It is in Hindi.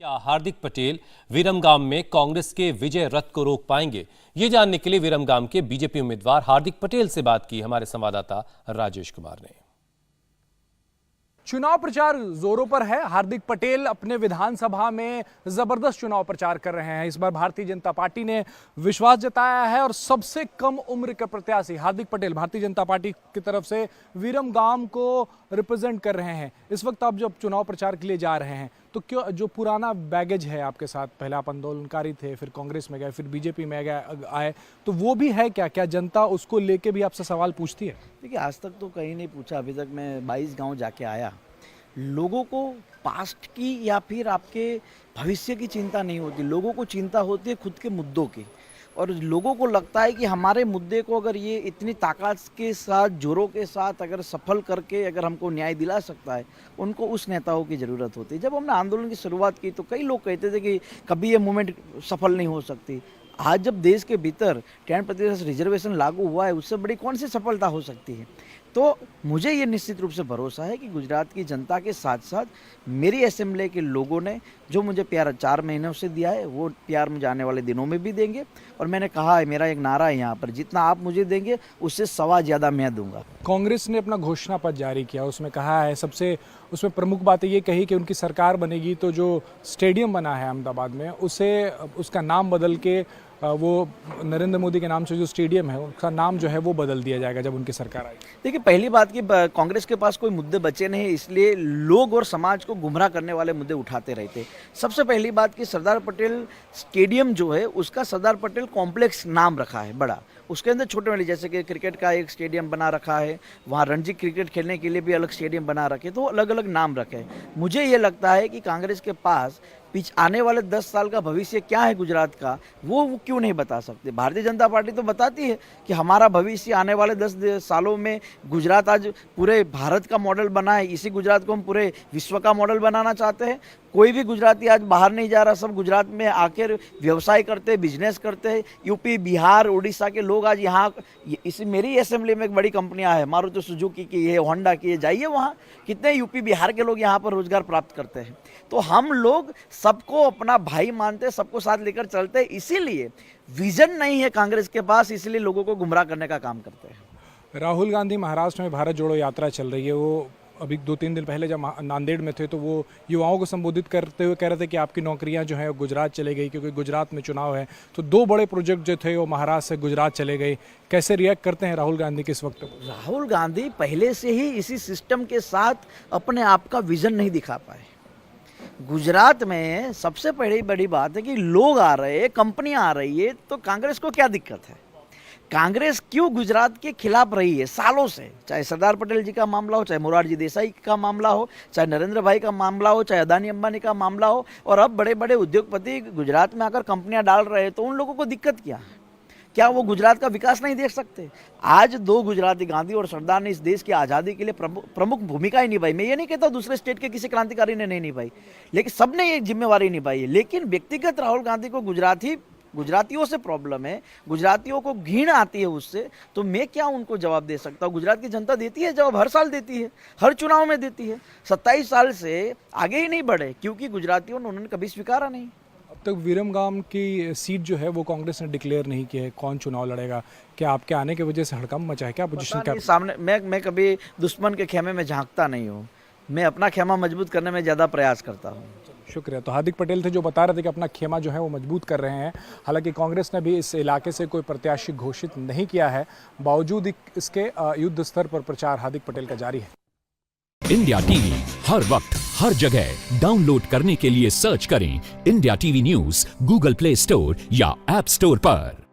क्या हार्दिक पटेल विरमगाम में कांग्रेस के विजय रथ को रोक पाएंगे? ये जानने के लिए विरमगाम के बीजेपी उम्मीदवार हार्दिक पटेल से बात की हमारे संवाददाता राजेश कुमार ने। चुनाव प्रचार जोरों पर है। हार्दिक पटेल अपने विधानसभा में जबरदस्त चुनाव प्रचार कर रहे हैं। इस बार भारतीय जनता पार्टी ने विश्वास जताया है और सबसे कम उम्र के प्रत्याशी हार्दिक पटेल भारतीय जनता पार्टी की तरफ से विरमगाम को रिप्रेजेंट कर रहे हैं। इस वक्त आप जब चुनाव प्रचार के लिए जा रहे हैं तो क्यों जो पुराना बैगेज है आपके साथ, पहले आप आंदोलनकारी थे, फिर कांग्रेस में गए, फिर बीजेपी में आए, तो वो भी है क्या जनता उसको लेके भी आपसे सवाल पूछती है? देखिए, आज तक तो कहीं नहीं पूछा। अभी तक मैं 22 गांव जाके आया। लोगों को पास्ट की या फिर आपके भविष्य की चिंता नहीं होती। लोगों को चिंता होती है खुद के मुद्दों की, और लोगों को लगता है कि हमारे मुद्दे को अगर ये इतनी ताकत के साथ, जोरों के साथ अगर सफल करके अगर हमको न्याय दिला सकता है, उनको उस नेताओं की ज़रूरत होती है। जब हमने आंदोलन की शुरुआत की तो कई लोग कहते थे कि कभी ये मूवमेंट सफल नहीं हो सकती। आज जब देश के भीतर 10% रिजर्वेशन लागू हुआ है, उससे बड़ी कौन सी सफलता हो सकती है? तो मुझे ये निश्चित रूप से भरोसा है कि गुजरात की जनता के साथ साथ मेरी असेंबली के लोगों ने जो मुझे प्यार 4 महीनों से दिया है, वो प्यार मुझे आने वाले दिनों में भी देंगे। और मैंने कहा है, मेरा एक नारा है यहाँ पर, जितना आप मुझे देंगे उससे सवा ज़्यादा मैं दूंगा। कांग्रेस ने अपना घोषणा पत्र जारी किया, उसमें कहा है, उसमें प्रमुख बात ये कही कि उनकी सरकार बनेगी तो जो स्टेडियम बना है अहमदाबाद में, उसका नाम बदल के वो नरेंद्र मोदी के नाम से जो स्टेडियम है उसका नाम जो है वो बदल दिया जाएगा जब उनकी सरकार आएगी। देखिए, पहली बात कि कांग्रेस के पास कोई मुद्दे बचे नहीं, इसलिए लोग और समाज को गुमराह करने वाले मुद्दे उठाते रहते। सबसे पहली बात कि सरदार पटेल स्टेडियम जो है उसका सरदार पटेल कॉम्प्लेक्स नाम रखा है बड़ा। उसके अंदर छोटे वाले, जैसे कि क्रिकेट का एक स्टेडियम बना रखा है, वहाँ रणजी क्रिकेट खेलने के लिए भी अलग स्टेडियम बना रखे, तो अलग अलग नाम रखे। मुझे ये लगता है कि कांग्रेस के पास आने वाले 10 साल का भविष्य क्या है गुजरात का, वो क्यों नहीं बता सकते? भारतीय जनता पार्टी तो बताती है कि हमारा भविष्य आने वाले 10 सालों में गुजरात आज पूरे भारत का मॉडल बना है, इसी गुजरात को हम पूरे विश्व का मॉडल बनाना चाहते हैं। कोई भी गुजराती आज बाहर नहीं जा रहा, सब गुजरात में आकर व्यवसाय करते हैं, बिजनेस करते हैं। यूपी, बिहार, उड़ीसा के लोग आज यहाँ, इसी मेरी असेंबली में एक बड़ी कंपनियां है, मारुति सुजुकी की है, होंडा की है, जाइए वहाँ कितने यूपी बिहार के लोग यहाँ पर रोजगार प्राप्त करते हैं। तो हम लोग सबको अपना भाई मानते, सबको साथ लेकर चलते, इसीलिए विजन नहीं है कांग्रेस के पास, इसलिए लोगों को गुमराह करने का काम करते हैं। राहुल गांधी महाराष्ट्र में भारत जोड़ो यात्रा चल रही है। वो अभी 2-3 दिन पहले जब नांदेड़ में थे तो वो युवाओं को संबोधित करते हुए कह रहे थे कि आपकी नौकरियां जो हैं गुजरात चले गई, क्योंकि गुजरात में चुनाव है। तो 2 बड़े प्रोजेक्ट जो थे वो महाराष्ट्र से गुजरात चले गए। कैसे रिएक्ट करते हैं राहुल गांधी के इस वक्त? राहुल गांधी पहले से ही इसी सिस्टम के साथ अपने आप का विजन नहीं दिखा पाए। गुजरात में सबसे बड़ी बात है कि लोग आ रहे हैं, कंपनियां आ रही है, तो कांग्रेस को क्या दिक्कत है? कांग्रेस क्यों गुजरात के खिलाफ रही है सालों से? चाहे सरदार पटेल जी का मामला हो, चाहे मोरारजी देसाई का मामला हो, चाहे नरेंद्र भाई का मामला हो, चाहे अदानी अंबानी का मामला हो, और अब बड़े बड़े उद्योगपति गुजरात में आकर कंपनियां डाल रहे हैं, तो उन लोगों को दिक्कत क्या है? क्या वो गुजरात का विकास नहीं देख सकते? आज 2 गुजराती, गांधी और सरदार ने इस देश की आज़ादी के लिए प्रमुख भूमिकाएं निभाई। मैं ये नहीं कहता दूसरे स्टेट के किसी क्रांतिकारी ने नहीं निभाई, लेकिन सबने ये जिम्मेवारी निभाई है। लेकिन व्यक्तिगत राहुल गांधी को गुजरातियों से प्रॉब्लम है, गुजरातियों को घृणा आती है उससे, तो मैं क्या उनको जवाब दे सकता हूँ? गुजरात की जनता देती है जवाब, हर साल देती है, हर चुनाव में देती है। 27 साल से आगे ही नहीं बढ़े क्योंकि गुजरातियों ने उन्होंने कभी स्वीकारा नहीं। अब तक विरमगाम की सीट जो है वो कांग्रेस ने डिक्लेयर नहीं की है, कौन चुनाव लड़ेगा? क्या आपके आने की वजह से हड़कंप मचा है क्या पोजीशन का? सामने मैं कभी दुश्मन के खेमे में झांकता नहीं हूँ, मैं अपना खेमा मजबूत करने में ज़्यादा प्रयास करता हूँ। शुक्रिया। तो हार्दिक पटेल थे जो बता रहे थे कि अपना खेमा जो है वो मजबूत कर रहे हैं। हालांकि कांग्रेस ने भी इस इलाके से कोई प्रत्याशी घोषित नहीं किया है, बावजूद इसके युद्ध स्तर पर प्रचार हार्दिक पटेल का जारी है। इंडिया टीवी हर वक्त हर जगह डाउनलोड करने के लिए सर्च करें India TV news Google play store या ऐप स्टोर पर।